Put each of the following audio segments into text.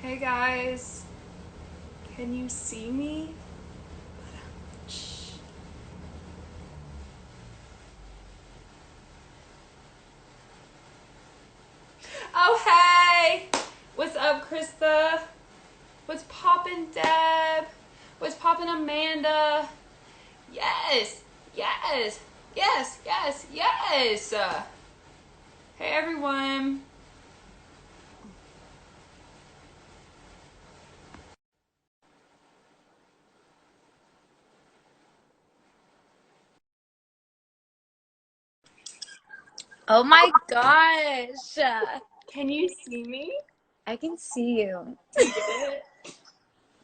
Hey guys, can you see me? Oh hey! What's up, Krista? What's poppin', Deb? What's poppin', Amanda? Yes, yes, yes, yes, yes! Hey everyone. Oh my gosh. Can you see me? I can see you. You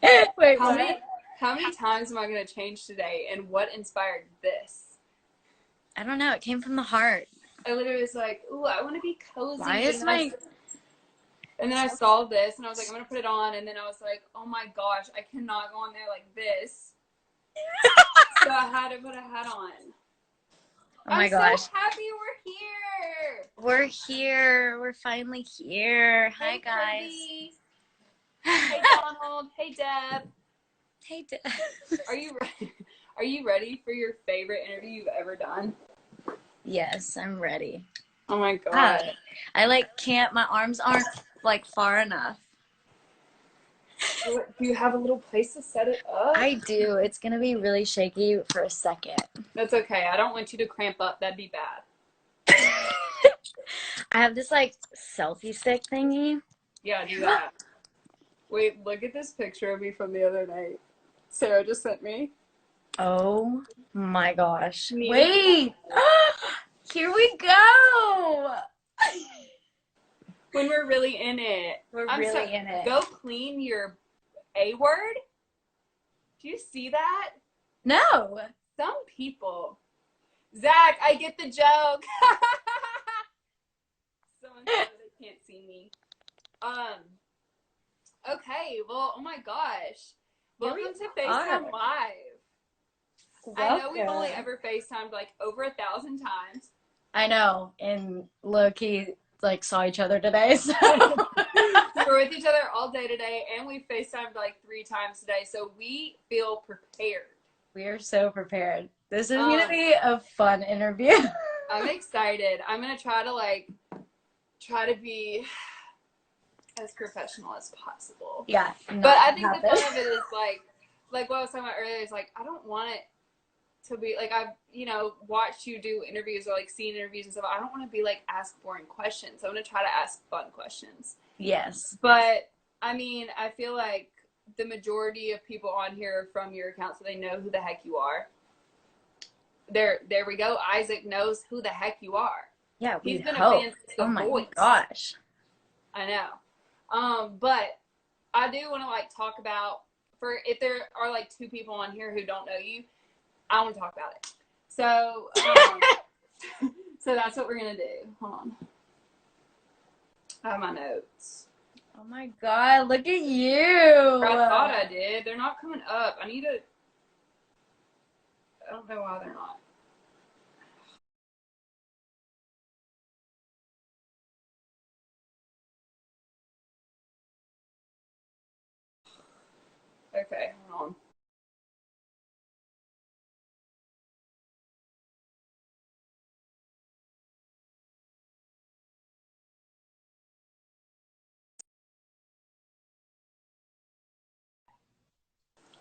did Wait, it. what? How many times am I gonna change today? And what inspired this? I don't know. It came from the heart. I literally was like, ooh, I want to be Why cozy, is my. and then I saw this and I was like, I'm gonna put it on, and then I was like, oh my gosh, I cannot go on there like this. So I had to put a hat on. Oh I'm my so gosh. happy we're here. We're here. We're finally here. Hi, Hey guys. Kirby. Hey Donald. Hey Deb. Hey, Are you ready? Are you ready for your favorite interview you've ever done? Yes, I'm ready. Oh my Ah, god. I can't. My arms aren't far enough. Do you have a little place to set it up? I do. It's going to be really shaky for a second. That's okay. I don't want you to cramp up. That'd be bad. I have this selfie stick thingy. Yeah, do that. Wait, look at this picture of me from the other night. Sarah just sent me. Oh my gosh. Me and Wait. Here we go. when we're really in it. We're I'm really sorry. in it. Go clean your A word. Do you see that? No. Some people. Zach, I get the joke. Someone said they can't see me. Okay, well, oh my gosh. Welcome to FaceTime Live. I know we've only ever FaceTimed like over 1,000 times. I know. And low-key, saw each other today, so. We're with each other all day today, and we FaceTimed like 3 times today, so we feel prepared. We are so prepared. This is going to be a fun interview. I'm excited. I'm going to try to be as professional as possible. Yeah. But I think the fun of it is like what I was talking about earlier is like, I don't want it to be like, I've, watched you do interviews or like seen interviews and stuff. I don't want to be like, ask boring questions. I'm going to try to ask fun questions. Yes. But I mean, I feel like the majority of people on here are from your account, so they know who the heck you are. There we go. Isaac knows who the heck you are. Yeah, he's been a fan since the my voice. Gosh. I know. But I do want to talk about, for if there are 2 people on here who don't know you, I want to talk about it. So so that's what we're gonna do. Hold on. I have my notes. Oh my god, look at you. I thought I did. They're not coming up. I don't know why they're not. Okay, hold on.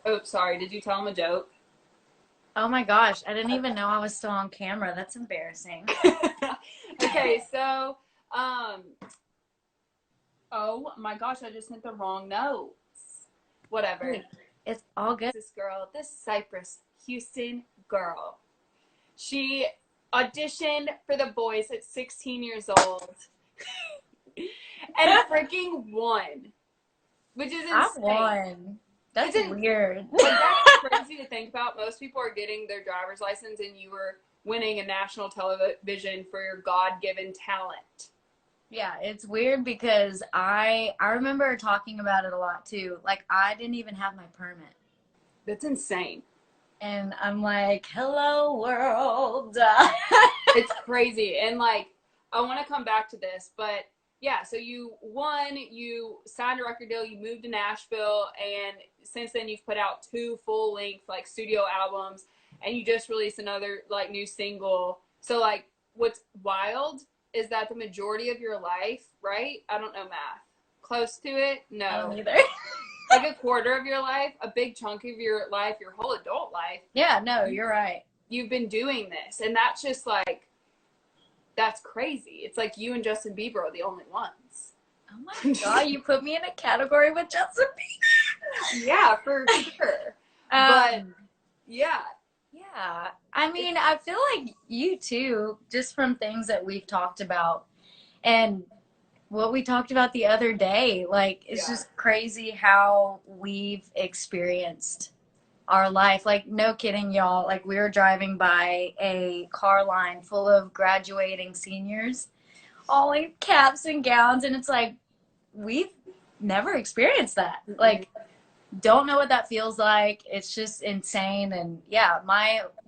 Oh, sorry. Did you tell him a joke? Oh my gosh, I didn't even know I was still on camera. That's embarrassing. Okay, so, oh my gosh, I just hit the wrong notes. Whatever. It's all good. This girl, this Cypress, Houston girl. She auditioned for The Voice at 16 years old and freaking won, which is insane. I won. That's weird. That's crazy to think about. Most people are getting their driver's license, and you were winning a national television for your God-given talent. Yeah, it's weird because I remember talking about it a lot too. I didn't even have my permit. That's insane. And I'm like, hello world. It's crazy. And I want to come back to this, but yeah, so you won, you signed a record deal, you moved to Nashville, and since then you've put out 2 full-length like studio albums, and you just released another like new single. So like what's wild is that the majority of your life, right? I don't know math. Close to it? I don't No. either. Like a quarter of your life, a big chunk of your life, your whole adult life. Yeah, no, you're right. You've been doing this, and that's just like, that's crazy. It's like you and Justin Bieber are the only ones. Oh my God, you put me in a category with Justin Bieber. Yeah, for sure. But yeah. Yeah. I mean, I feel like you too, just from things that we've talked about and what we talked about the other day, like it's just crazy how we've experienced our life. Like, no kidding, y'all. Like, we were driving by a car line full of graduating seniors, all in caps and gowns, and it's like, we've never experienced that. Like, don't know what that feels like. It's just insane. And yeah,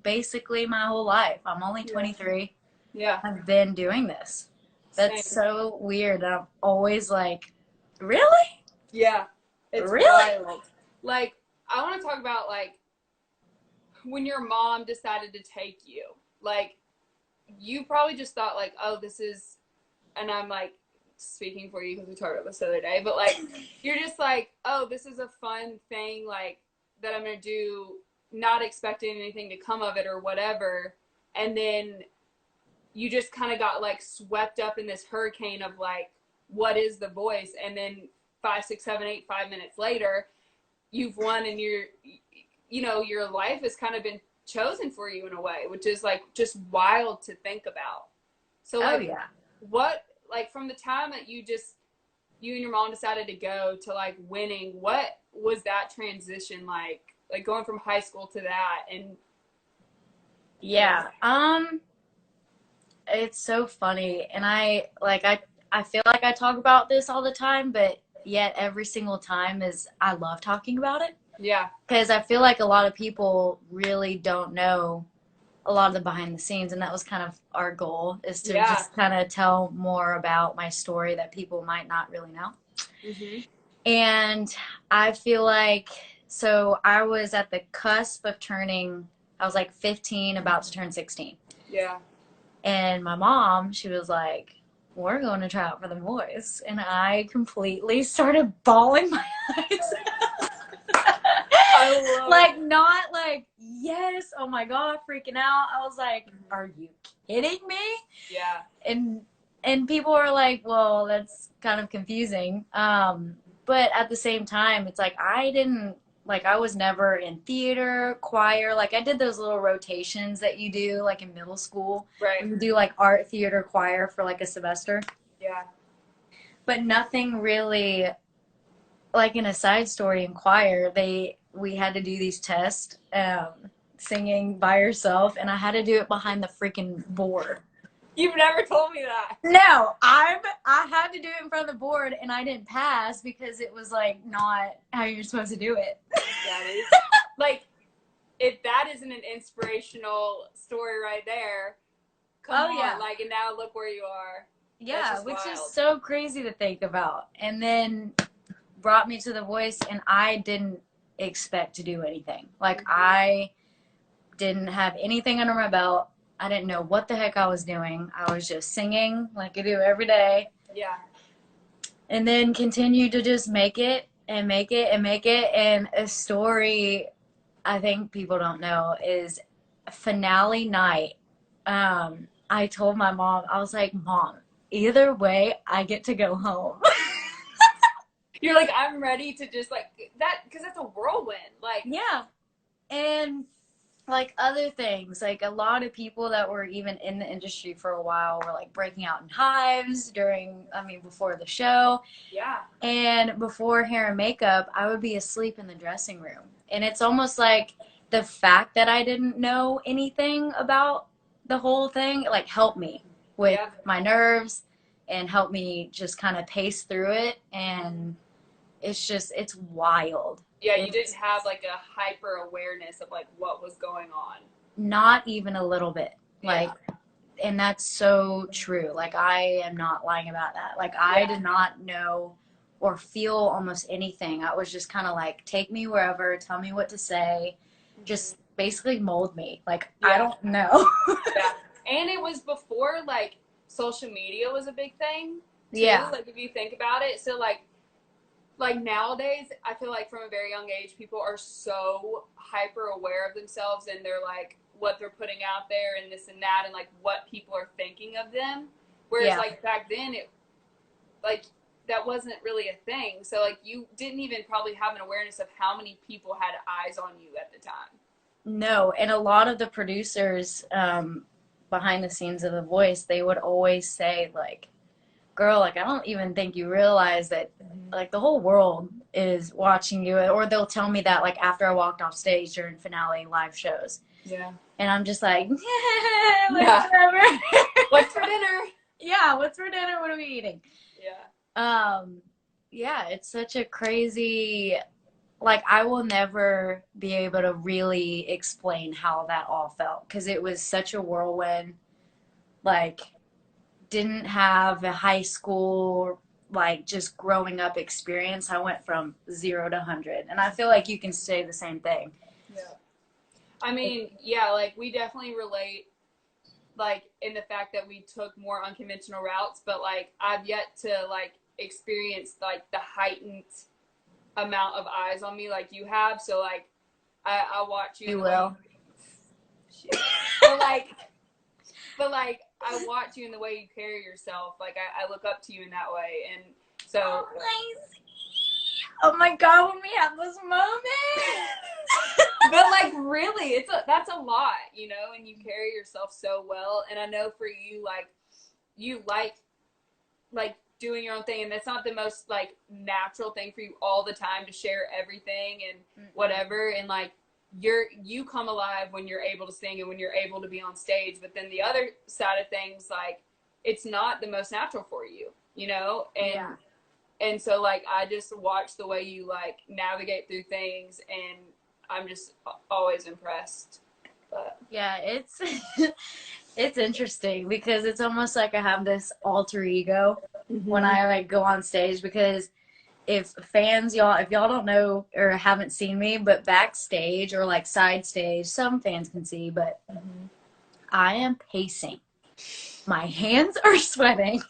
basically my whole life, I'm only 23. Yeah. I've been doing this. That's so weird. I'm always like, really? Yeah. It's really wild. Like, I want to talk about like when your mom decided to take you. Like, you probably just thought like, oh, this is, and I'm like speaking for you because we talked about this the other day, but like you're just like, oh, this is a fun thing like that I'm gonna do, not expecting anything to come of it or whatever, and then you just kind of got like swept up in this hurricane of like, what is The Voice? And then 5, 6, 7, 8, 5 minutes later, you've won, and your life has kind of been chosen for you in a way, which is like just wild to think about. So like, what, like from the time that you and your mom decided to go to like winning, what was that transition like going from high school to that? And it's so funny, and I feel like I talk about this all the time, but yet every single time I love talking about it. Yeah. Because I feel like a lot of people really don't know a lot of the behind the scenes, and that was kind of our goal, is to just kind of tell more about my story that people might not really know. Mm-hmm. And I feel like, so I was at the cusp of I was like 15, about to turn 16. Yeah. And my mom, she was like, we're going to try out for The Voice. And I completely started bawling my eyes I love like, not like, yes, oh my God, freaking out. I was like, are you kidding me? Yeah. And people are like, well, that's kind of confusing. But at the same time, it's like, I was never in theater, choir. Like, I did those little rotations that you do, like, in middle school. Right. You do, like, art, theater, choir for, like, a semester. Yeah. But nothing really, like, in a side story in choir, we had to do these tests, singing by yourself, and I had to do it behind the freaking board. You've never told me that. No, I had to do it in front of the board, and I didn't pass because it was like not how you're supposed to do it. That is like, if that isn't an inspirational story right there, come on, like, and now look where you are. Yeah, which is so crazy to think about. And then brought me to The Voice, and I didn't expect to do anything. Like, I didn't have anything under my belt. I didn't know what the heck I was doing. I was just singing like I do every day. Yeah. And then continued to just make it and make it and make it. And a story I think people don't know is finale night. I told my mom, I was like, Mom, either way, I get to go home. You're like, I'm ready to just like that, because that's a whirlwind. Like, yeah. And like other things, like a lot of people that were even in the industry for a while were like breaking out in hives before the show. Yeah. And before hair and makeup, I would be asleep in the dressing room. And it's almost like the fact that I didn't know anything about the whole thing, like, helped me with my nerves and helped me just kind of pace through it. And it's wild. Yeah, you didn't have like a hyper awareness of like what was going on. Not even a little bit. Like, and that's so true. Like, I am not lying about that. Like, I did not know or feel almost anything. I was just kind of like, take me wherever, tell me what to say, just basically mold me. Like, I don't know. Yeah. And it was before, like, social media was a big thing, too. Yeah. Like, if you think about it. So, like nowadays, I feel like from a very young age, people are so hyper aware of themselves and they're like what they're putting out there and this and that and like what people are thinking of them. Whereas like back then, it like that wasn't really a thing. So like you didn't even probably have an awareness of how many people had eyes on you at the time. No, and a lot of the producers behind the scenes of The Voice, they would always say like, girl, like, I don't even think you realize that, like, the whole world is watching you. Or they'll tell me that, like, after I walked off stage during finale live shows. Yeah. And I'm just like, whatever. What's for dinner? Yeah, what's for dinner? What are we eating? Yeah. Yeah, it's such a crazy, like, I will never be able to really explain how that all felt. Because it was such a whirlwind, like, didn't have a high school, like, just growing up experience. I went from 0 to 100. And I feel like you can say the same thing. Yeah. I mean, yeah, like, we definitely relate, like, in the fact that we took more unconventional routes, but, like, I've yet to, like, experience, like, the heightened amount of eyes on me like you have. So, like, I watch you. You will. But, like, I watch you in the way you carry yourself. Like, I look up to you in that way. And so. Oh my God, when we have this moment. But, like, really, that's a lot, you know, and you carry yourself so well. And I know for you, like, you like doing your own thing. And that's not the most, like, natural thing for you all the time to share everything and whatever. And, like, you come alive when you're able to sing and when you're able to be on stage. But then the other side of things, like, it's not the most natural for you, you know? And so, like, I just watch the way you, like, navigate through things, and I'm just always impressed. But yeah, it's it's interesting because it's almost like I have this alter ego when I, like, go on stage, because if y'all don't know or haven't seen me, but backstage or, like, side stage, some fans can see, but I am pacing. My hands are sweating.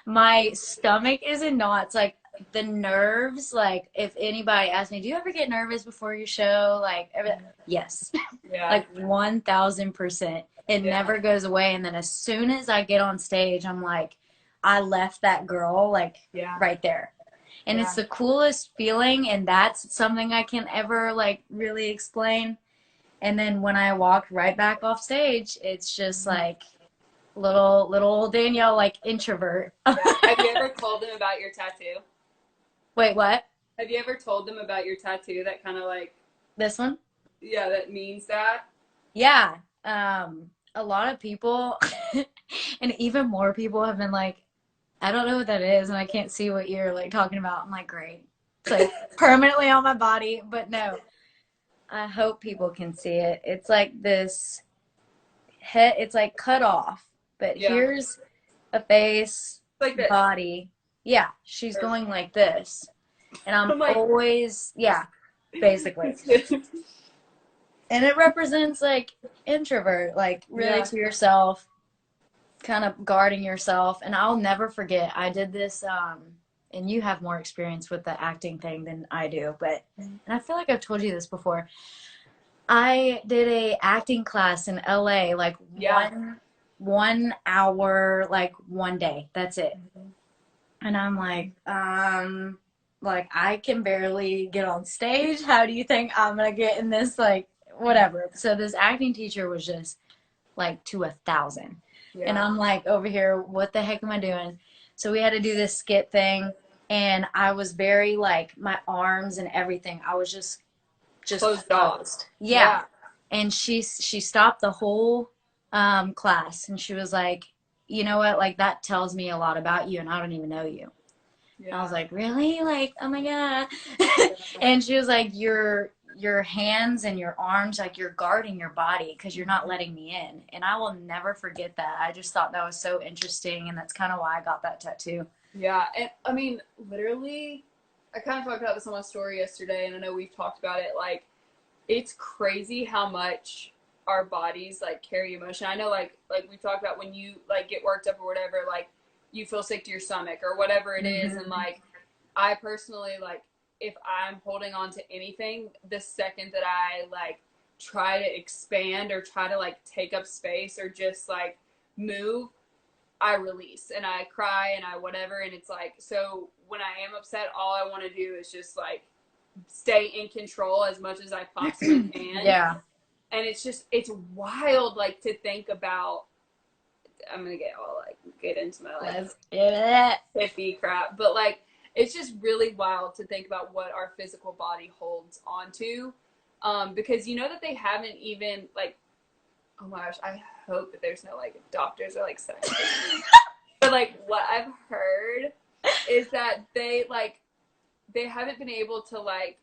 My stomach is in knots. Like, the nerves, like, if anybody asks me, do you ever get nervous before your show? Like, yes. yeah. Like, 1000%. It never goes away. And then as soon as I get on stage, I'm like, I left that girl, like, right there. And it's the coolest feeling, and that's something I can't ever, like, really explain. And then when I walk right back off stage, it's just like little Danielle, like, introvert. Have you ever told them about your tattoo? Wait, what? Have you ever told them about your tattoo that kind of, like... This one? Yeah, that means that? Yeah. A lot of people, and even more people have been like, I don't know what that is, and I can't see what you're, like, talking about. I'm like, great. It's, like, permanently on my body. But no, I hope people can see it. It's like this head, it's like cut off, but here's a face, like this. body. Yeah, she's going like this. And I'm like, always, basically. And it represents, like, introvert, like, really to yourself, kind of guarding yourself. And I'll never forget, I did this, and you have more experience with the acting thing than I do, but, and I feel like I've told you this before. I did a acting class in LA, like, 1 hour, like, one day. That's it. And I'm like, I can barely get on stage. How do you think I'm going to get in this, like, whatever. So this acting teacher was just, like, to 1,000. And I'm like, over here, what the heck am I doing? So we had to do this skit thing, and I was very, like, my arms and everything, I was just closed. Yeah. And she stopped the whole class, and she was like, you know what, like, that tells me a lot about you, and I don't even know you. I was like, really? Like, oh my God. And she was like, you're your hands and your arms, like you're guarding your body because you're not letting me in. And I will never forget that. I just thought that was so interesting, and that's kind of why I got that tattoo. Yeah, and I mean, literally, I kind of talked about this on my story yesterday, and I know we've talked about it. Like, it's crazy how much our bodies like carry emotion. I know, like we've talked about when you like get worked up or whatever, like you feel sick to your stomach or whatever it is, and like I personally like. If I'm holding on to anything, the second that I like try to expand or try to like take up space or just like move, I release and I cry and I whatever. And it's like, so when I am upset, all I want to do is just like stay in control as much as I possibly can. Yeah. And it's just, it's wild like to think about. I'm going to get into my like Let's get it. hippie crap, but like, it's just really wild to think about what our physical body holds onto. Because you know that they haven't even like, oh my gosh, I hope that there's no like doctors or like scientists. But like what I've heard is that they haven't been able to like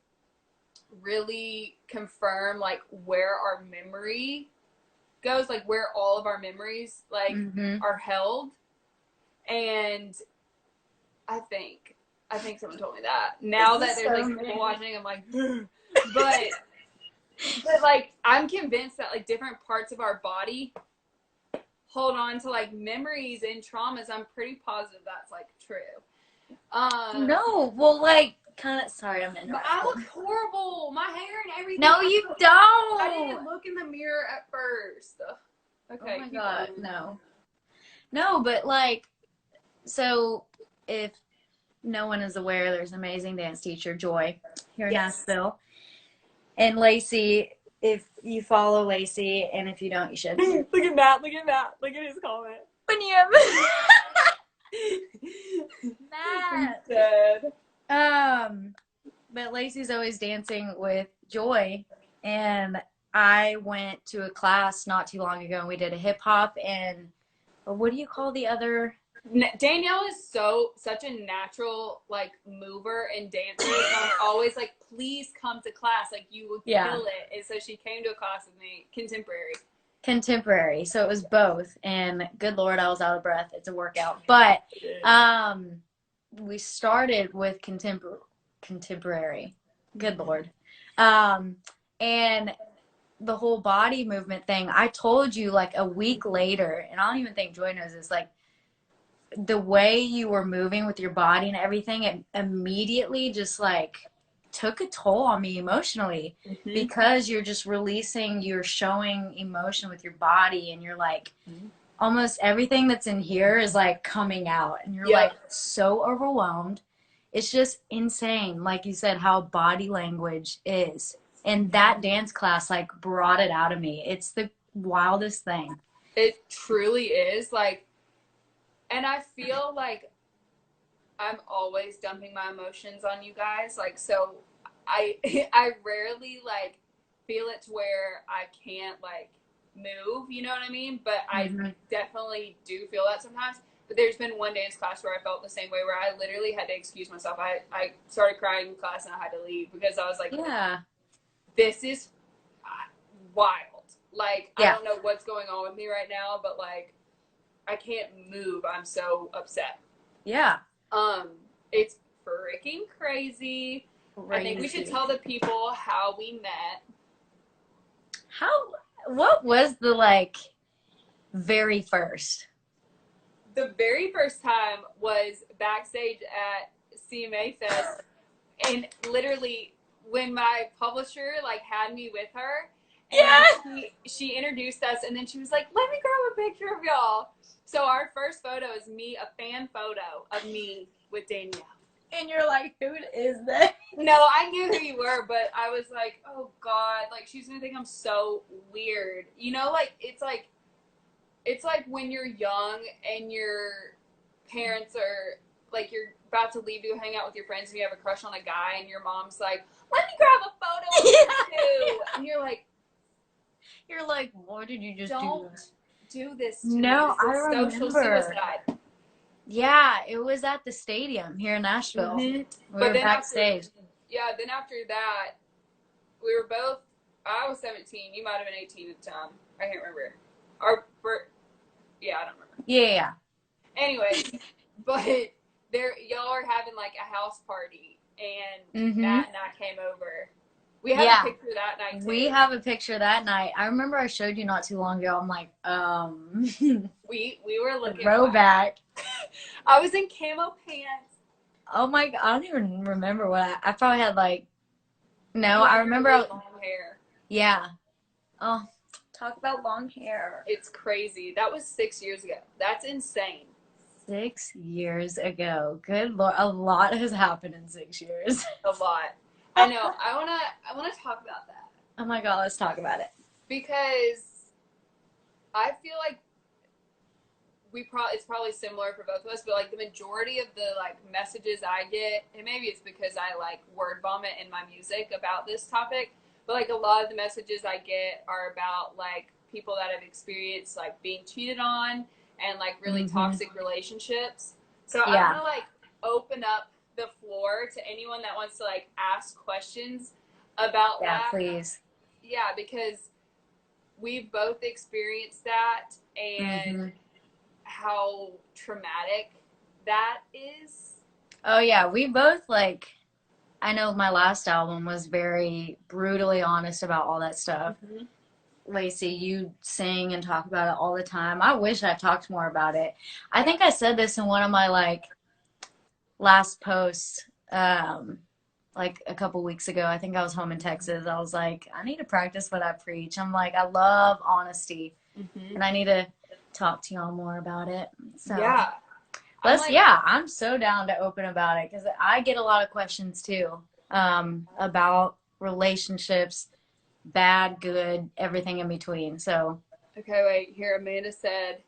really confirm like where our memory goes, like where all of our memories like are held. And I think someone told me that. Now that there's like people watching, I'm like, but like I'm convinced that like different parts of our body hold on to like memories and traumas. I'm pretty positive that's like true. No, well, like kind of. Sorry, I'm interrupting. But I look horrible. My hair and everything. No, you don't. I didn't look in the mirror at first. Okay. Oh my God, no, but like, so if no one is aware, there's an amazing dance teacher, Joy, here in Nashville. And Lacy, if you follow Lacy, and if you don't, you should. Look at Matt. Look at his comment. Matt. But Lacy's always dancing with Joy, and I went to a class not too long ago, and we did a hip hop and what do you call the other? Danielle is such a natural like mover and dancer. So I'm always like, please come to class, like you will kill it. And so she came to a class with me, contemporary. So it was both, and good Lord, I was out of breath. It's a workout, but we started with contemporary. Good Lord, and the whole body movement thing. I told you like a week later, and I don't even think Joy knows this, like the way you were moving with your body and everything, it immediately just like took a toll on me emotionally because you're just releasing, you're showing emotion with your body, and you're like almost everything that's in here is like coming out, and you're like so overwhelmed. It's just insane, like you said, how body language is. And that dance class like brought it out of me. It's the wildest thing. It truly is. Like, and I feel like I'm always dumping my emotions on you guys. Like, so I rarely like feel it to where I can't like move, you know what I mean? But I definitely do feel that sometimes. But there's been one dance class where I felt the same way, where I literally had to excuse myself. I started crying in class and I had to leave because I was like, this is wild. Like, I don't know what's going on with me right now, but like, I can't move. I'm so upset. Yeah. It's freaking crazy. I think we should tell the people how we met. What was the like very first? The very first time was backstage at CMA Fest, and literally when my publisher like had me with her, and she introduced us, and then she was like, "Let me grab a picture of y'all." So our first photo is me, a fan photo of me with Danielle. And you're like, who is that? No, I knew who you were, but I was like, oh God, like she's gonna think I'm so weird. You know, like it's like when you're young and your parents are like, you're about to leave to hang out with your friends and you have a crush on a guy, and your mom's like, let me grab a photo of you too. And you're like, what did you just do this to No, me. I remember. Social suicide. Yeah, it was at the stadium here in Nashville. We were backstage. Then after that, we were both, I was 17, you might have been 18 at the time. I can't remember. Yeah, I don't remember. Yeah. Anyways, but y'all are having like a house party, and Matt and I came over. We have a picture that night too. We have a picture that night. I remember I showed you not too long ago. I'm like, we were looking throwback. I was in camo pants. Oh my God, I don't even remember what I probably had like. No, I remember long hair. Yeah. Oh, talk about long hair. It's crazy. That was 6 years ago. That's insane. 6 years ago. Good Lord, a lot has happened in 6 years. A lot. I know. I wanna talk about that. Oh my God, let's talk about it. Because I feel like it's probably similar for both of us, but like the majority of the like messages I get, and maybe it's because I like word vomit in my music about this topic, but like a lot of the messages I get are about like people that have experienced like being cheated on and like really toxic relationships. So I want to like open up the floor to anyone that wants to like ask questions about that. Please. Yeah, because we've both experienced that, and how traumatic that is. Oh yeah, we both like, I know my last album was very brutally honest about all that stuff. Lacy, you sing and talk about it all the time. I wish I talked more about it. I think I said this in one of my like last posts like a couple weeks ago. I think I was home in Texas. I was like, I need to practice what I preach. I'm like, I love honesty, and I need to talk to y'all more about it. So yeah, I'm so down to open about it because I get a lot of questions too about relationships, bad, good, everything in between. So okay, wait here. Amanda said,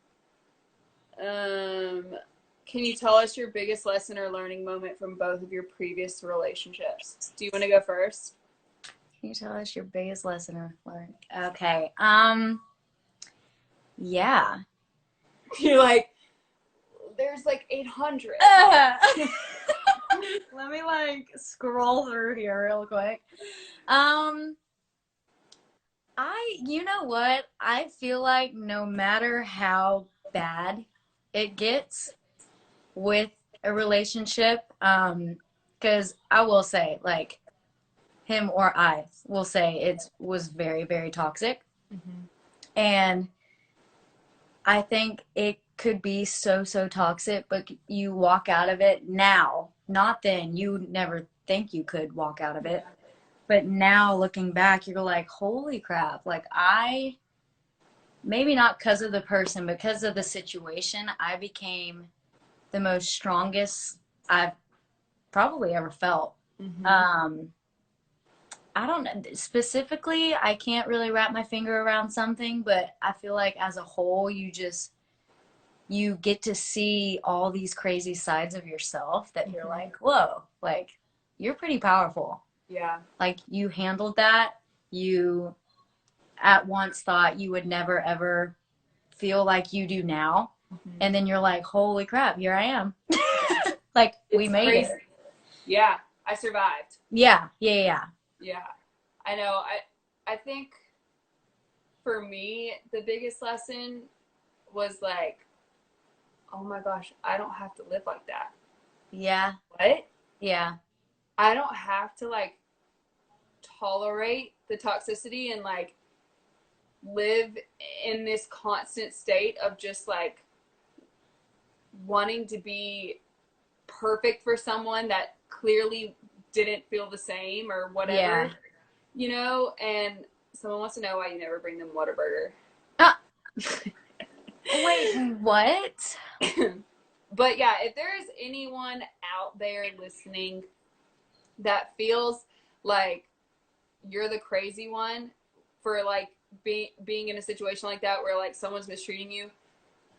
can you tell us your biggest lesson or learning moment from both of your previous relationships? Do you want to go first? Can you tell us your biggest lesson or learning? Okay. Yeah. You're like, there's like 800. Let me like scroll through here real quick. You know what? I feel like no matter how bad it gets with a relationship, because I will say, like, him or I will say it was very, very toxic. And I think it could be so, so toxic, but you walk out of it now, not then. You never think you could walk out of it. But now looking back, you're like, holy crap. Like maybe not because of the person, because of the situation, I became the most strongest I've probably ever felt. I don't know. Specifically, I can't really wrap my finger around something, but I feel like as a whole, you get to see all these crazy sides of yourself that you're like, whoa, like you're pretty powerful. Yeah. Like you handled that. You at once thought you would never ever feel like you do now. And then you're like, holy crap, here I am. Like we made it. Yeah. I survived. Yeah. Yeah. I know. I think for me, the biggest lesson was like, oh my gosh, I don't have to live like that. Yeah. What? Yeah. I don't have to like tolerate the toxicity and like live in this constant state of just like wanting to be perfect for someone that clearly didn't feel the same or whatever, you know. And someone wants to know why you never bring them Whataburger. Wait, what? But yeah, if there's anyone out there listening that feels like you're the crazy one for like being in a situation like that where like someone's mistreating you,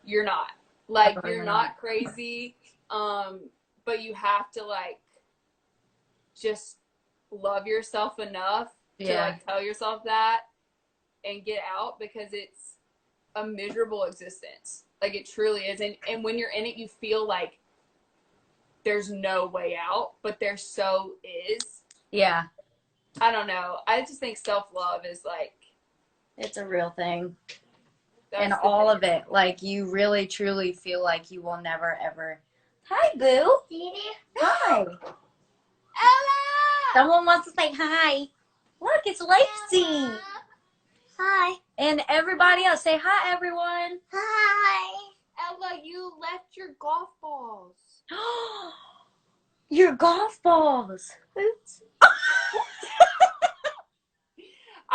you're not. Like you're not crazy. But you have to like just love yourself enough to like tell yourself that and get out, because it's a miserable existence. Like it truly is. And when you're in it, you feel like there's no way out, but there so is. Yeah. I don't know. I just think self-love is like, It's a real thing. that's And the all thing. of it. Like, you really, truly feel like you will never, ever. Hi, Boo. Hi. Ella! Someone wants to say hi. Look, it's Lacy. Hi. And everybody else, say hi, everyone. Hi. Ella, you left your golf balls. Your golf balls. Oops.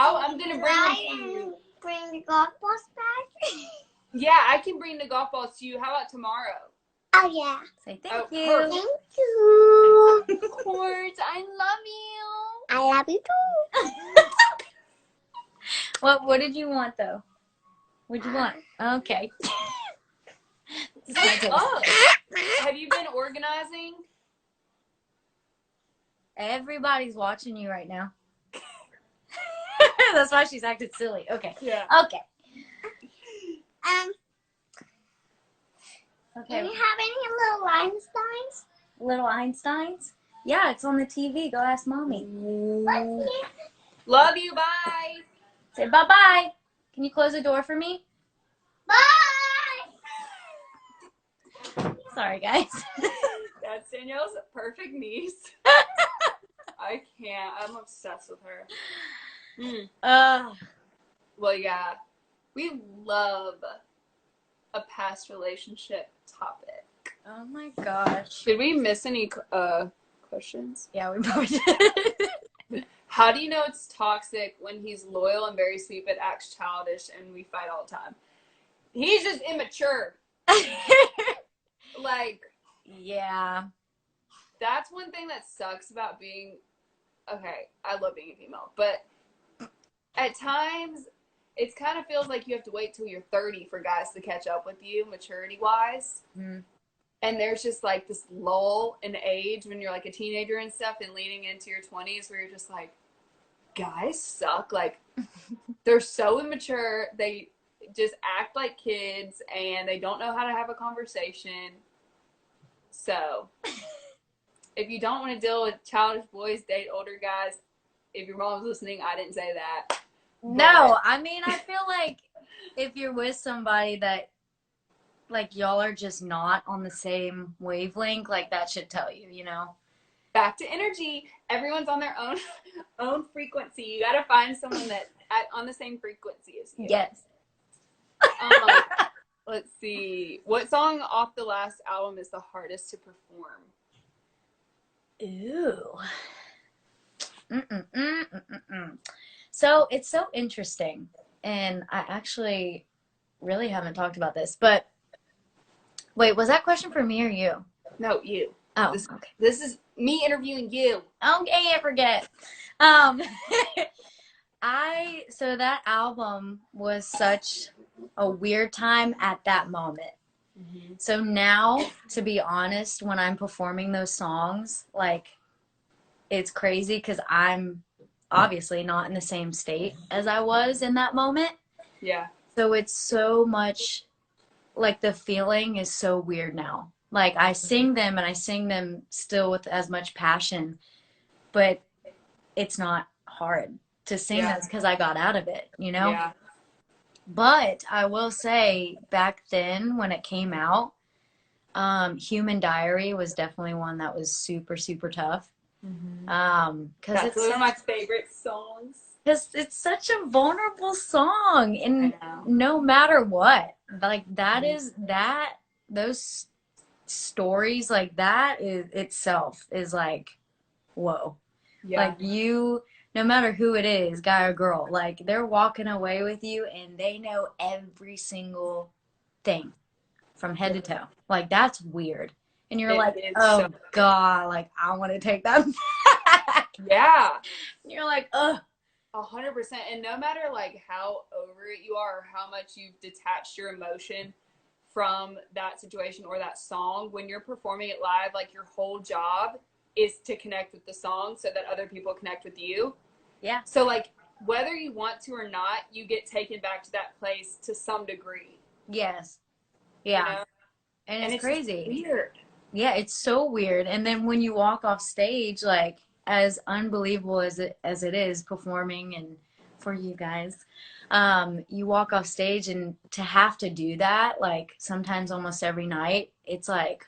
I'm gonna bring them to you. Bring the golf balls back. Yeah, I can bring the golf balls to you. How about tomorrow? Oh yeah. Say thank Oh, you. Thank you. Of course, I love you. I love you too. What did you want, though? What'd you want? Okay. Oh, have you been organizing? Everybody's watching you right now. That's why she's acting silly. Okay. Yeah. Okay. Do Okay. you have any little Einsteins? Little Einsteins? Yeah, it's on the TV. Go ask mommy. Love you. Bye. Say bye-bye. Can you close the door for me? Bye. Sorry, guys. That's Danielle's perfect niece. I can't. I'm obsessed with her. Well, yeah. We love a past relationship topic. Oh my gosh. Did we miss any questions? Yeah, we probably did. How do you know it's toxic when he's loyal and very sweet but acts childish and we fight all the time? He's just immature. Like, yeah. that's one thing that sucks about being, okay, I love being a female, but at times it kind of feels like you have to wait till you're 30 for guys to catch up with you maturity-wise. Mm. And there's just like this lull in age when you're like a teenager and stuff and leading into your 20s where you're just like, guys suck. Like, they're so immature. They just act like kids and they don't know how to have a conversation. So, if you don't want to deal with childish boys, date older guys. If your mom's listening, I didn't say that. No, I mean, I feel like if you're with somebody that, like, y'all are just not on the same wavelength, like, that should tell you, you know? Back to energy. Everyone's on their own frequency. You got to find someone that's on the same frequency as you. Yes. Let's see. What song off the last album is the hardest to perform? Ooh. So it's so interesting, and I actually really haven't talked about this, but wait, was that question for me or you? No, you. Oh, This, okay. this is me interviewing you. Okay, I forget. So that album was such a weird time at that moment. Mm-hmm. So now, to be honest, when I'm performing those songs, like, it's crazy because I'm obviously not in the same state as I was in that moment. Yeah. So it's so much, like, the feeling is so weird now. Like, I sing them and I sing them still with as much passion, but it's not hard to sing those because I got out of it, you know? Yeah. But I will say back then when it came out, Human Diary was definitely one that was super, super tough. Because That's one of my favorite songs. Because it's such a vulnerable song, and I know. no matter what, like, that is that those stories, like, that is itself is like, whoa. Yeah. Like, you, no matter who it is, guy or girl, like, they're walking away with you and they know every single thing from head to toe. Like, that's weird. And you're like, oh God, like, I want to take that back. Yeah. And you're like, ugh. 100%. And no matter like how over it you are or how much you've detached your emotion from that situation or that song, when you're performing it live, like, your whole job is to connect with the song so that other people connect with you. Yeah. So, like, whether you want to or not, you get taken back to that place to some degree. Yes. Yeah. You know? And it's crazy. Weird. Yeah, it's so weird. And then when you walk off stage, like, as unbelievable as it is performing and for you guys, you walk off stage and to have to do that, like sometimes almost every night, it's like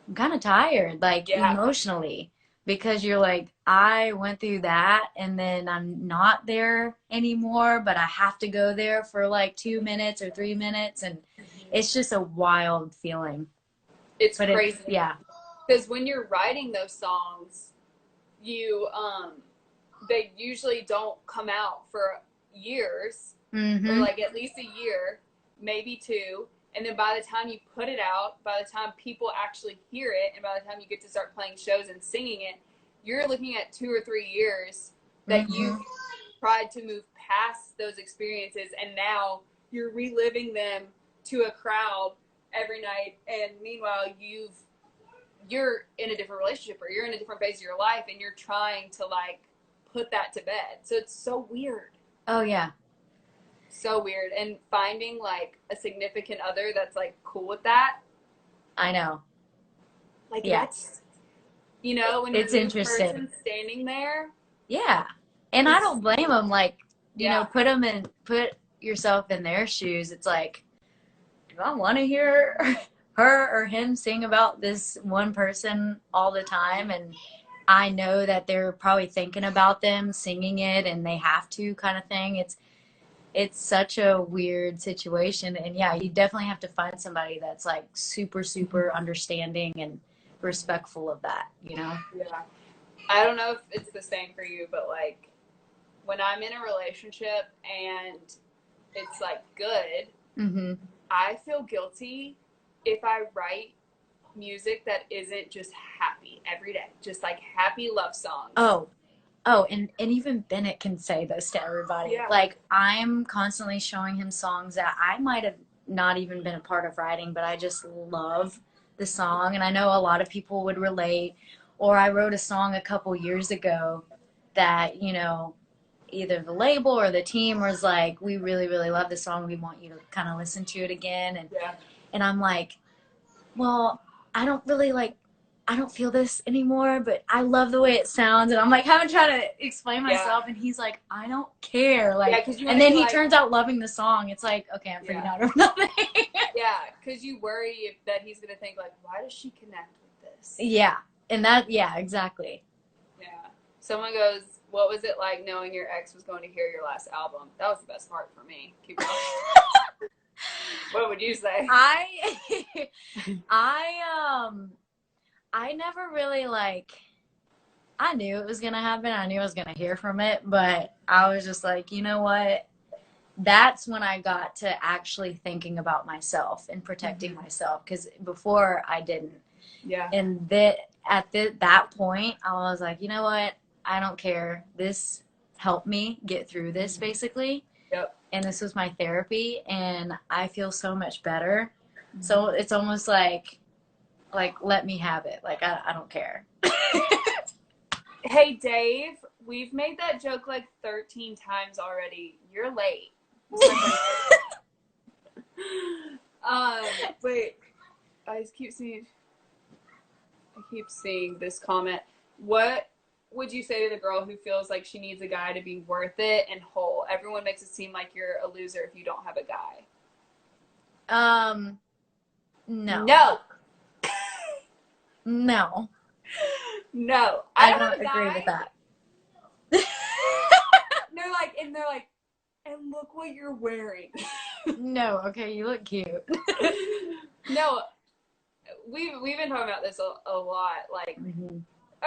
I'm kind of tired, like emotionally, because you're like, I went through that and then I'm not there anymore, but I have to go there for like 2 minutes or 3 minutes, and it's just a wild feeling. It's crazy. Yeah. Because when you're writing those songs, you they usually don't come out for years, or like at least a year, maybe 2. And then by the time you put it out, by the time people actually hear it, and by the time you get to start playing shows and singing it, you're looking at 2 or 3 years that you've tried to move past those experiences, and now you're reliving them to a crowd every night. And meanwhile, you're in a different relationship, or you're in a different phase of your life, and you're trying to like put that to bed. So it's so weird. Oh yeah. So weird. And finding like a significant other that's like cool with that. I know. Like that's, you know, when it's you're interesting. Person standing there. Yeah. And I don't blame them. Like, you know, put yourself in their shoes. It's like, do I want to hear her or him sing about this one person all the time? And I know that they're probably thinking about them singing it and they have to, kind of thing. It's such a weird situation. And yeah, you definitely have to find somebody that's like super, super understanding and respectful of that, you know? Yeah. I don't know if it's the same for you, but like when I'm in a relationship and it's like good, I feel guilty if I write music that isn't just happy every day, just like happy love songs. Oh, and even Bennett can say this to everybody. Yeah. Like, I'm constantly showing him songs that I might have not even been a part of writing, but I just love the song. And I know a lot of people would relate. Or I wrote a song a couple years ago that, you know, either the label or the team was like, we really, really love this song. We want you to kind of listen to it again. And I'm like, well, I don't feel this anymore, but I love the way it sounds. And I'm like, having trying to explain myself, and he's like, I don't care. Like, and then he turns out loving the song. It's like, okay, I'm freaking out over nothing. Yeah, because you worry that he's going to think, like, why does she connect with this? Yeah, and exactly. Yeah. Someone goes, what was it like knowing your ex was going to hear your last album? That was the best part for me. Keep going. What would you say? I never really, like, I knew it was going to happen. I knew I was going to hear from it, but I was just like, you know what? That's when I got to actually thinking about myself and protecting myself, because before I didn't. Yeah. And at that point, I was like, you know what? I don't care. This helped me get through this, basically. Yep. And this was my therapy, and I feel so much better. So it's almost like let me have it. Like, I don't care. Hey, Dave, we've made that joke like 13 times already. You're late. Wait, I keep seeing this comment. What would you say to the girl who feels like she needs a guy to be worth it and whole? Everyone makes it seem like you're a loser if you don't have a guy. No. No. I don't agree with that. They're like, and look what you're wearing. No, okay, you look cute. No, we've been talking about this a lot. Like,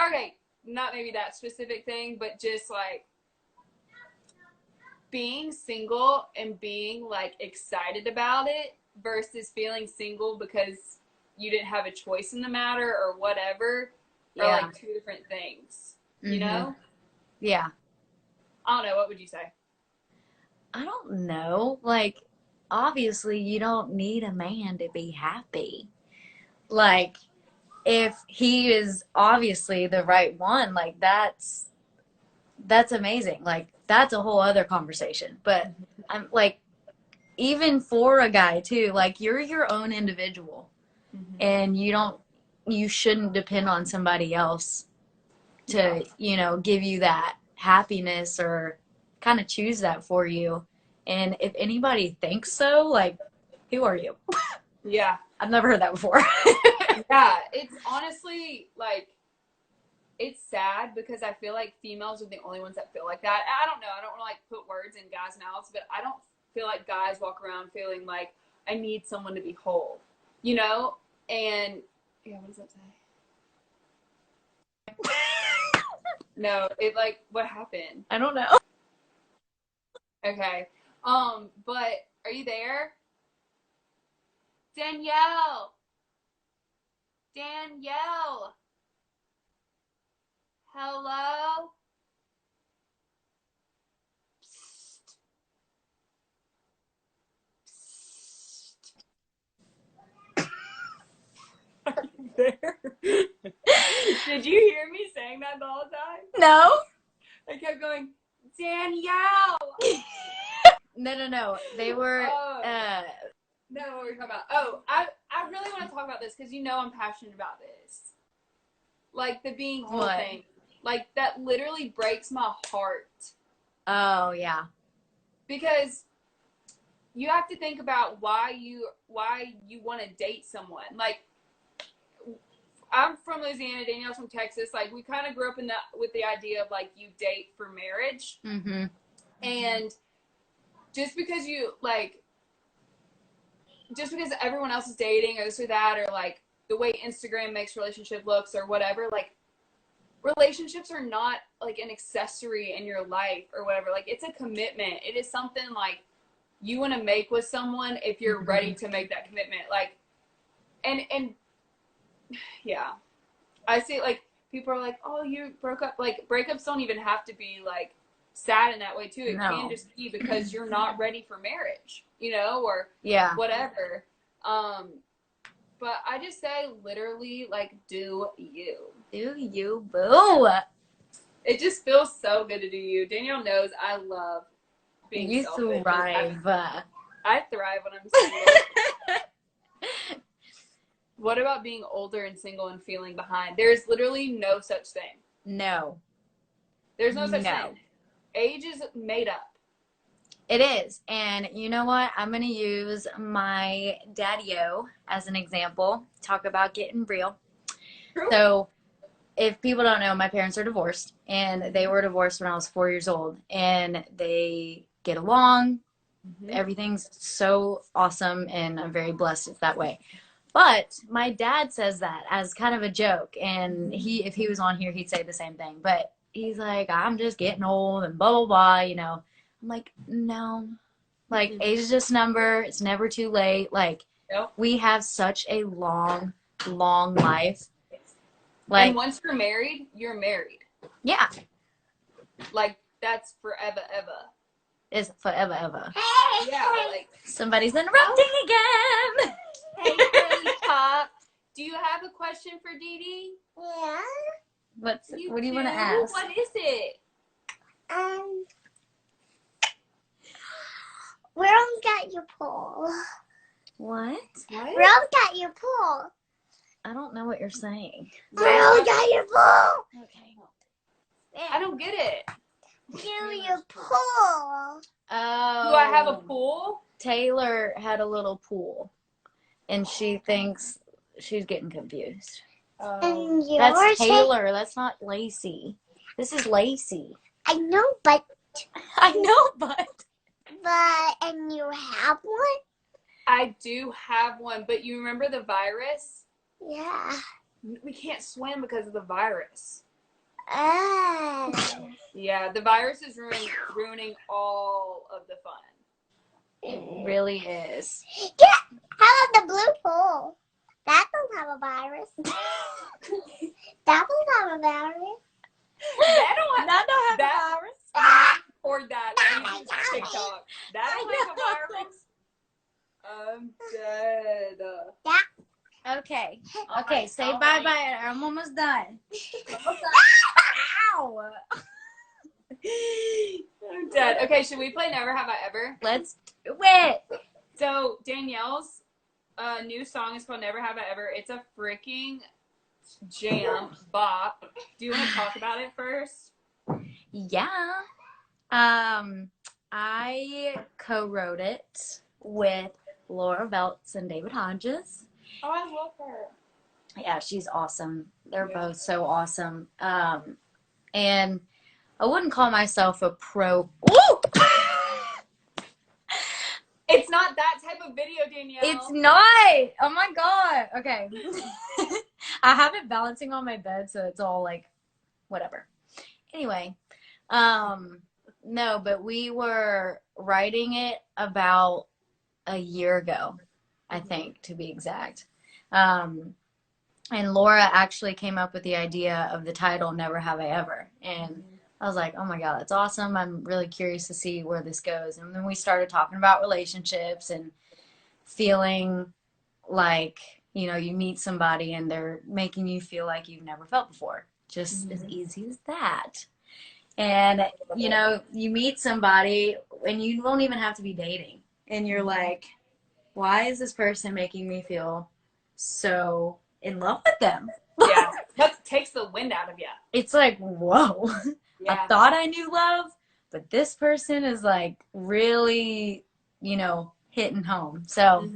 okay, not maybe that specific thing, but just like being single and being like excited about it versus feeling single because you didn't have a choice in the matter or whatever are like 2 different things, you know? Yeah. I don't know. What would you say? I don't know. Like, obviously, you don't need a man to be happy. Like, if he is obviously the right one, like, that's amazing. Like, that's a whole other conversation. But I'm like, even for a guy too, like, you're your own individual, and you shouldn't depend on somebody else to, you know, give you that happiness or kind of choose that for you. And if anybody thinks so, like, who are you? Yeah. I've never heard that before. Yeah, it's honestly, like, it's sad because I feel like females are the only ones that feel like that. I don't know. I don't want to, like, put words in guys' mouths, but I don't feel like guys walk around feeling like I need someone to be whole, you know? And, yeah, what does that say? No, it, like, what happened? I don't know. Okay. But are you there? Danielle! Danielle! Hello? Psst. Psst. Are you there? Did you hear me saying that the whole time? No. I kept going, Danielle! No. They were, No, what were we talking about? Oh, I really want to talk about this because you know I'm passionate about this. Like the being whole What? thing. Like that literally breaks my heart. oh, yeah. Because you have to think about why you want to date someone. Like I'm from Louisiana, Danielle's from Texas. Like we kind of grew up with the idea of like you date for marriage. Mm-hmm. And just because everyone else is dating or this or that, or like the way Instagram makes relationship looks or whatever, like relationships are not like an accessory in your life or whatever. Like it's a commitment. It is something like you want to make with someone if you're ready to make that commitment. Like, and yeah, I see like people are like, oh, you broke up. Like breakups don't even have to be like sad in that way too. It can just be because you're not ready for marriage, you know, or Yeah. whatever. But I just say literally like do you. Do you, boo? It just feels so good to do you. Danielle knows I love being You selfish. thrive. I thrive when I'm single. What about being older and single and feeling behind? There's literally no such thing. No. There's no such No. thing. Age is made up. It is. And you know what? I'm going to use my daddy-o as an example. Talk about getting real. True. So if people don't know, my parents are divorced. And they were divorced when I was 4 years old. And they get along. Mm-hmm. Everything's so awesome. And I'm very blessed it's that way. But my dad says that as kind of a joke. And if he was on here, he'd say the same thing. But he's like, I'm just getting old and blah, blah, blah, you know. I'm like, no. Like, age is just a number. It's never too late. Like, Yep. we have such a long, long life. Like, and once you're married, you're married. Yeah. Like, that's forever, ever. It's forever, ever. Yeah, like. Somebody's interrupting again. Hey, Curly Pop. Do you have a question for Dee Dee? Yeah. What do you want to ask? What is it? Where got your pole? What? Where got your pole? I don't know what you're saying. Where got your pole? Okay. I don't get it. Your pole. Oh. Do I have a pool? Taylor had a little pool, and she thinks she's getting confused. And That's Taylor. That's not Lacy. This is Lacy. I know, but. And you have one? I do have one, but you remember the virus? Yeah. We can't swim because of the virus. Oh. Yeah, the virus is ruining all of the fun. It really is. Yeah. How about the blue pole? That don't have a virus. That don't have a virus. That don't have a virus. Or that. Like, TikTok. That don't have a virus. I'm dead. Okay. Okay, say bye-bye. I'm almost done. Ow! I'm dead. Okay, should we play Never Have I Ever? Let's do it. So, Danielle's new song is called Never Have I Ever. It's a freaking jam, bop. Do you want to talk about it first? Yeah. I co-wrote it with Laura Veltz and David Hodges. Oh, I love her. Yeah, she's awesome. They're both so awesome. And I wouldn't call myself a pro. Woo! It's not that type of video, Danielle. It's not. Oh my God. Okay. I have it balancing on my bed, so it's all like, whatever. Anyway, no, but we were writing it about a year ago, I think, to be exact. And Laura actually came up with the idea of the title Never Have I Ever. And I was like, oh my God, that's awesome. I'm really curious to see where this goes. And then we started talking about relationships and feeling like, you know, you meet somebody and they're making you feel like you've never felt before. Just as easy as that. And, you know, you meet somebody and you don't even have to be dating. And you're like, why is this person making me feel so in love with them? Yeah, that takes the wind out of you. It's like, whoa. Yeah. I thought I knew love, but this person is like really, you know, hitting home. So,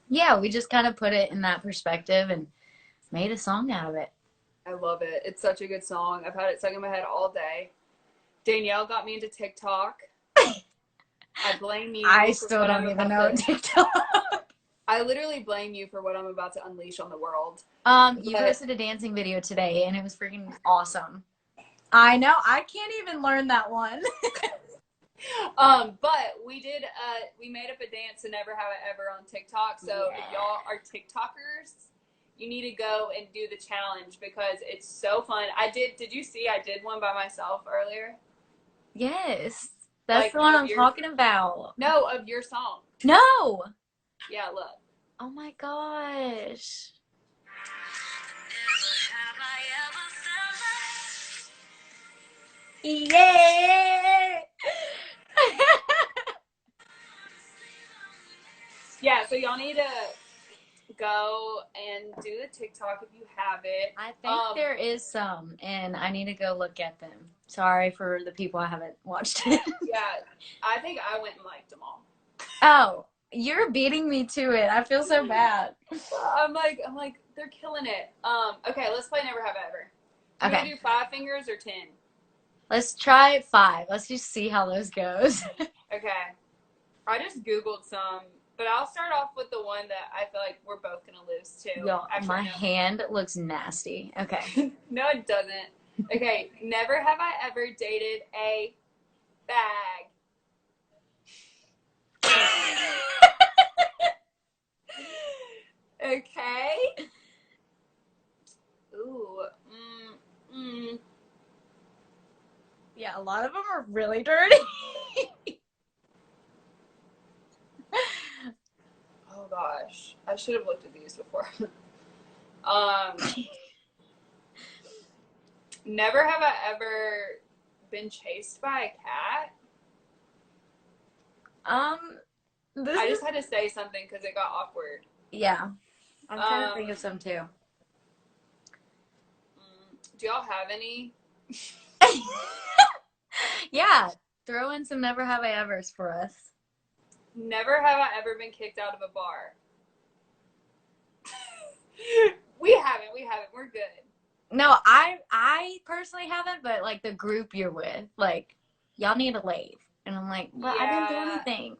yeah, we just kind of put it in that perspective and made a song out of it. I love it. It's such a good song. I've had it stuck in my head all day. Danielle got me into TikTok. I blame you. I still don't even know TikTok. I literally blame you for what I'm about to unleash on the world. You posted a dancing video today, and it was freaking awesome. I know. I can't even learn that one. But we did. We made up a dance to Never Have I Ever on TikTok. So if y'all are TikTokers, you need to go and do the challenge because it's so fun. Did you see? I did one by myself earlier. Yes, that's Like, the one I'm talking about. No, of your song. No. Yeah, look. Oh my gosh. Yeah. Yeah, so y'all need to go and do the TikTok if you have it. I think there is some, and I need to go look at them. Sorry for the people I haven't watched it. Yeah, I think I went and liked them all. Oh, you're beating me to it. I feel so bad. I'm like, they're killing it. Okay, let's play Never Have I Ever. Do you want to do 5 fingers or 10? Let's try 5. Let's just see how those goes. Okay. I just Googled some, but I'll start off with the one that I feel like we're both going to lose to. Yo, my hand looks nasty. Okay. No, it doesn't. Okay, never have I ever dated a bag. Okay. Ooh. Yeah, a lot of them are really dirty. Oh gosh, I should have looked at these before. Never have I ever been chased by a cat. I just had to say something because it got awkward. Yeah, I'm trying to think of some too. Do y'all have any? Yeah, throw in some never have I ever's for us. Never have I ever been kicked out of a bar. We haven't. We're good. No, I personally haven't, but like the group you're with, like y'all need to leave, and I'm like, well, I didn't do anything.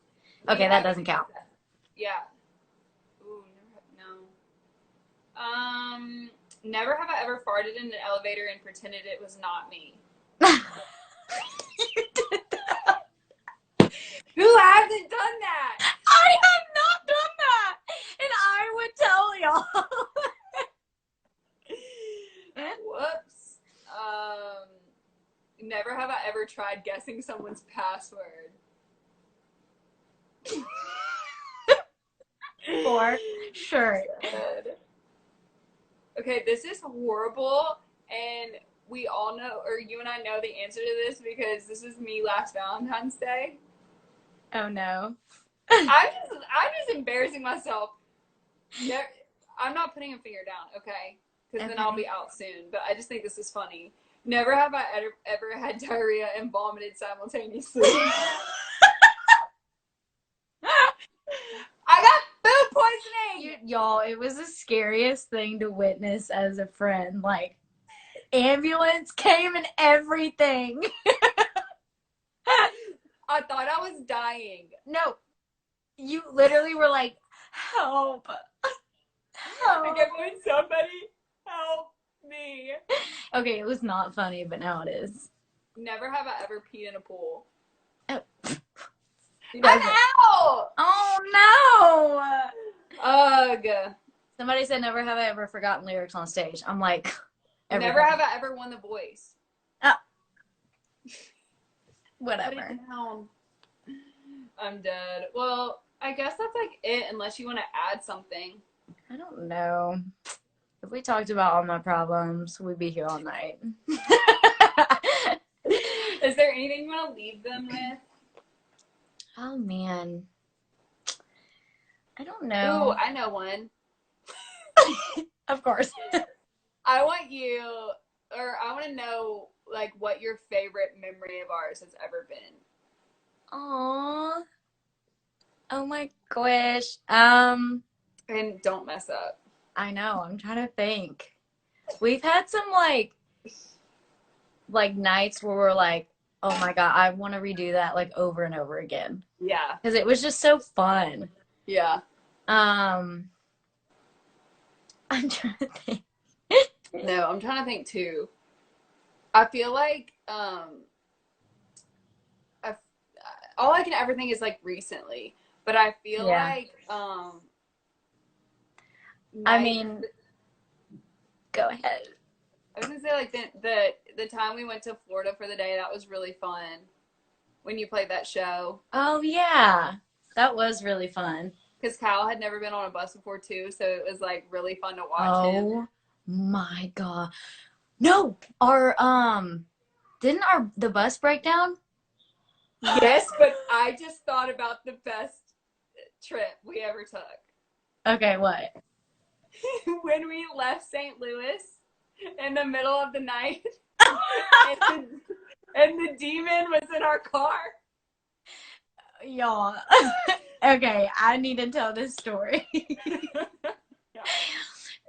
Okay, that doesn't count. Yeah. Ooh, no. Never have I ever farted in an elevator and pretended it was not me. You did that. Who hasn't done that? I have not done that, and I would tell y'all. Whoops. Never have I ever tried guessing someone's password. For sure. Okay, this is horrible, and we all know, or you and I know the answer to this because this is me last Valentine's Day. Oh no. I'm just embarrassing myself. I'm not putting a finger down, okay? because then I'll be out soon. But I just think this is funny. Never have I ever had diarrhea and vomited simultaneously. I got food poisoning! Y'all, it was the scariest thing to witness as a friend. Like, ambulance came and everything. I thought I was dying. No, you literally were like, help. Help. I kept going, somebody help me. Okay, it was not funny, but now it is. Never have I ever peed in a pool. Oh. I'm out! Oh, no! Ugh. Somebody said, never have I ever forgotten lyrics on stage. I'm like, everybody. Never have I ever won The Voice. Whatever. Put it down. I'm dead. Well, I guess that's like it, unless you want to add something. I don't know. If we talked about all my problems, we'd be here all night. Is there anything you want to leave them with? Oh, man. I don't know. Ooh, I know one. Of course. I want to know, like, what your favorite memory of ours has ever been. Aww. Oh my gosh. And don't mess up. I know. I'm trying to think. We've had some like nights where we're like, oh my God, I want to redo that like over and over again. Yeah. Because it was just so fun. Yeah. I'm trying to think. No, I'm trying to think too. I feel like all I can ever think is like recently, but I feel like I mean, go ahead. I was gonna say like the time we went to Florida for the day, that was really fun. When you played that show. Oh yeah, that was really fun. Because Kyle had never been on a bus before too, so it was like really fun to watch him. Oh my God. No, didn't the bus break down? Yes, but I just thought about the best trip we ever took. Okay, what? When we left St. Louis in the middle of the night and the demon was in our car. Y'all. Okay, I need to tell this story. Yeah.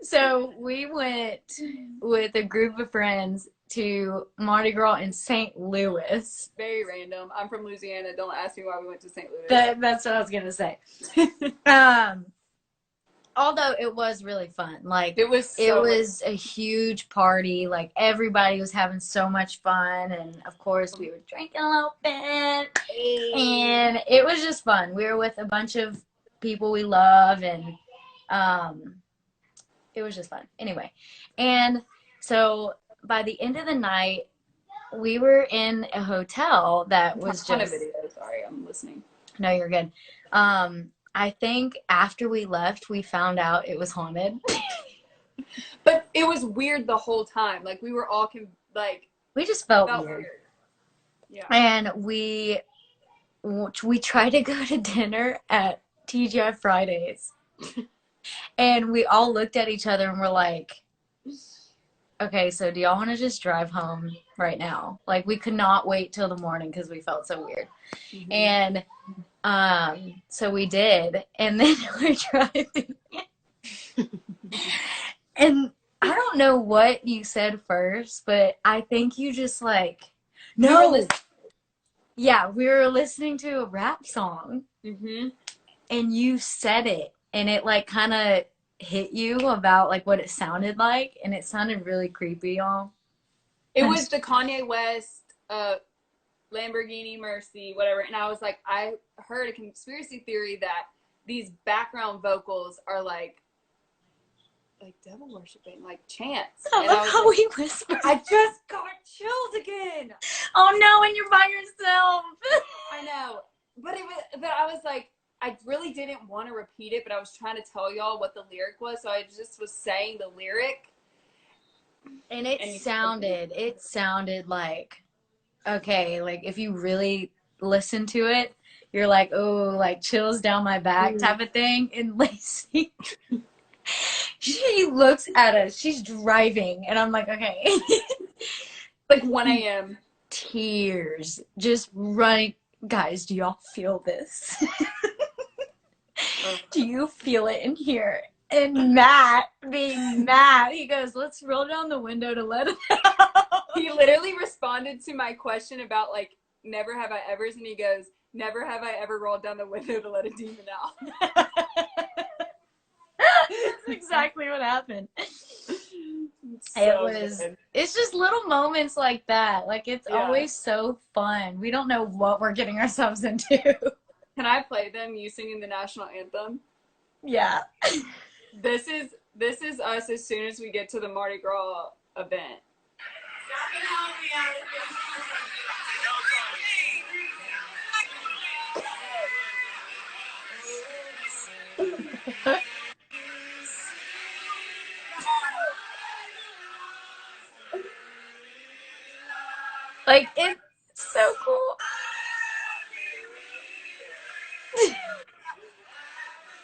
So we went with a group of friends to Mardi Gras in St. Louis. Very random. I'm from Louisiana. Don't ask me why we went to St. Louis. That's what I was gonna say. Although it was really fun. Like it was a huge party. Like everybody was having so much fun, and of course we were drinking a little bit, and it was just fun. We were with a bunch of people we love, and it was just fun. Anyway, and so by the end of the night, we were in a hotel that was a just. video. Sorry, I'm listening. No, you're good. I think after we left, we found out it was haunted. But it was weird the whole time. Like we were all we just felt weird. Yeah. And we tried to go to dinner at TGI Fridays. And we all looked at each other and were like, okay, so do y'all want to just drive home right now? Like we could not wait till the morning because we felt so weird. Mm-hmm. And so we did, and then we're driving. And I don't know what you said first, but I think you just like, no. Yeah, we were listening to a rap song, and you said it, and it like kind of hit you about like what it sounded like, and it sounded really creepy, y'all. It was the Kanye West, Lamborghini Mercy, whatever. And I was like, I heard a conspiracy theory that these background vocals are like devil worshiping, like chants. I love how we whisper. I just got chills again. Oh no, and you're by yourself. I know. But I was like, I really didn't want to repeat it, but I was trying to tell y'all what the lyric was, so I just was saying the lyric. And it sounded like, okay, like if you really listen to it, you're like, oh, like chills down my back type of thing. And Lacy, She looks at us. She's driving, and I'm like, okay. Like 1 a.m. Tears just running. Guys, do y'all feel this? Do you feel it in here? And Matt, being Matt, he goes, let's roll down the window to let it out. He literally responded to my question about, like, never have I ever's, and he goes, never have I ever rolled down the window to let a demon out. That's exactly what happened. So good. It's just little moments like that. Like, it's always so fun. We don't know what we're getting ourselves into. Can I play them, you singing the national anthem? Yeah. This is us as soon as we get to the Mardi Gras event. Like, it's so cool.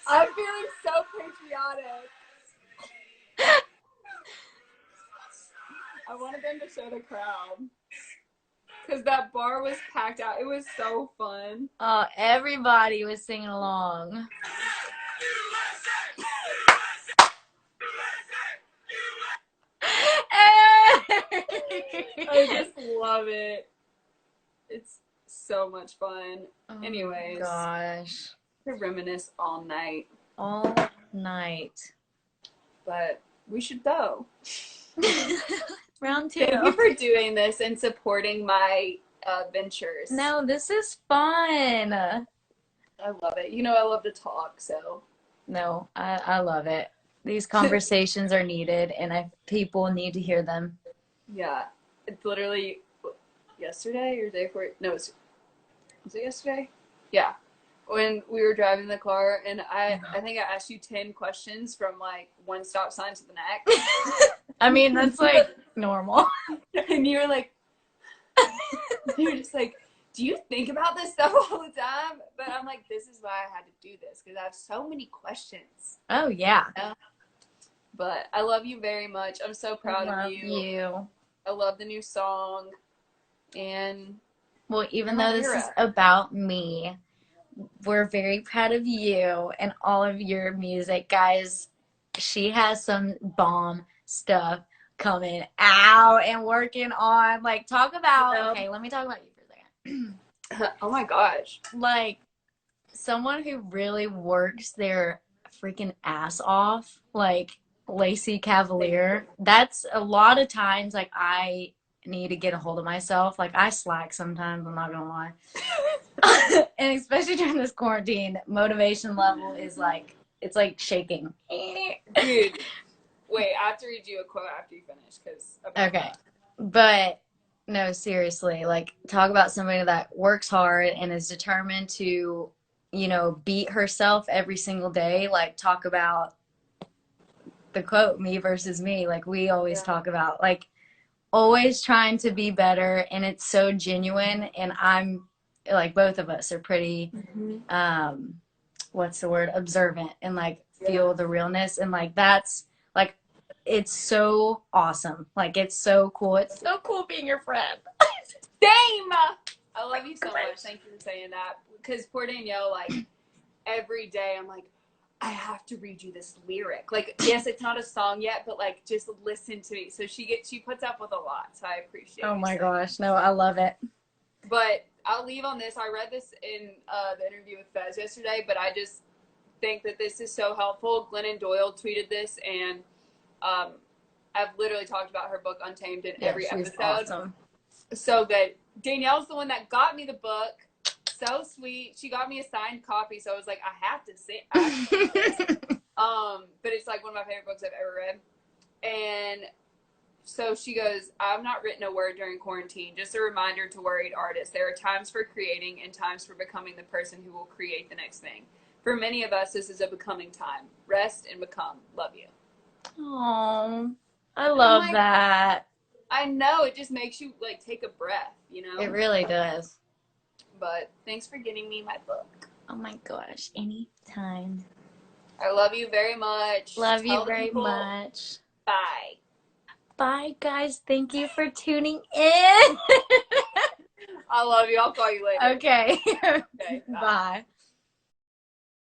I'm feeling so patriotic. I wanted them to show the crowd. Because that bar was packed out. It was so fun. Oh, everybody was singing along. I just love it. It's so much fun. Oh Anyways. Gosh. To reminisce all night. All night. But we should go. Round 2. Thank you for doing this and supporting my ventures. No, this is fun. I love it. You know, I love to talk, so. No, I love it. These conversations are needed, and people need to hear them. Yeah. It's literally yesterday or the day before. No, was it yesterday? Yeah. When we were driving the car, and I think I asked you 10 questions from, like, one stop sign to the next. I mean, that's, like, normal. And you were like, you were just like, do you think about this stuff all the time? But I'm like, this is why I had to do this, because I have so many questions. Oh, yeah. But I love you very much. I'm so proud of you. You. I love the new song. And well, even though this is about me, we're very proud of you and all of your music. Guys, she has some bomb stuff coming out and working on. Like, talk about, okay, let me talk about you for a second. Oh my gosh. Like, someone who really works their freaking ass off, like Lacy Cavalier. That's a lot of times, like, I need to get a hold of myself. Like, I slack sometimes, I'm not gonna lie. And especially during this quarantine, motivation level is like, it's like shaking. Dude, wait, I have to read you a quote after you finish, because okay. But no, seriously, like, talk about somebody that works hard and is determined to, you know, beat herself every single day. Like, talk about the quote, me versus me. Like, we always talk about, like, always trying to be better, and it's so genuine. And I'm like, both of us are pretty what's the word, observant, and like feel the realness, and like that's like, it's so awesome. Like, it's so cool. It's so cool being your friend. Same. I love you so much. Thank you for saying that. Because poor Danielle, like, every day I'm like, I have to read you this lyric. Like, yes, it's not a song yet, but like, just listen to me. So she puts up with a lot. So I appreciate it. Oh my gosh. No, I love it. But I'll leave on this. I read this in the interview with Fez yesterday, but I just think that this is so helpful. Glennon Doyle tweeted this, and I've literally talked about her book Untamed in every episode. Awesome. So good. Danielle's the one that got me the book. So sweet. She got me a signed copy, so I was like, I have to see it. But it's like one of my favorite books I've ever read. And so she goes, I've not written a word during quarantine. Just a reminder to worried artists. There are times for creating and times for becoming the person who will create the next thing. For many of us, this is a becoming time. Rest and become. Love you. Oh, I love that. I know. It just makes you, like, take a breath, you know? It really does. But thanks for getting me my book. Oh my gosh, anytime. I love you very much. Love you Tell the very people much. bye. Bye, guys. Thank you for tuning in. I love you. I'll call you later. Okay. Okay, bye. Bye.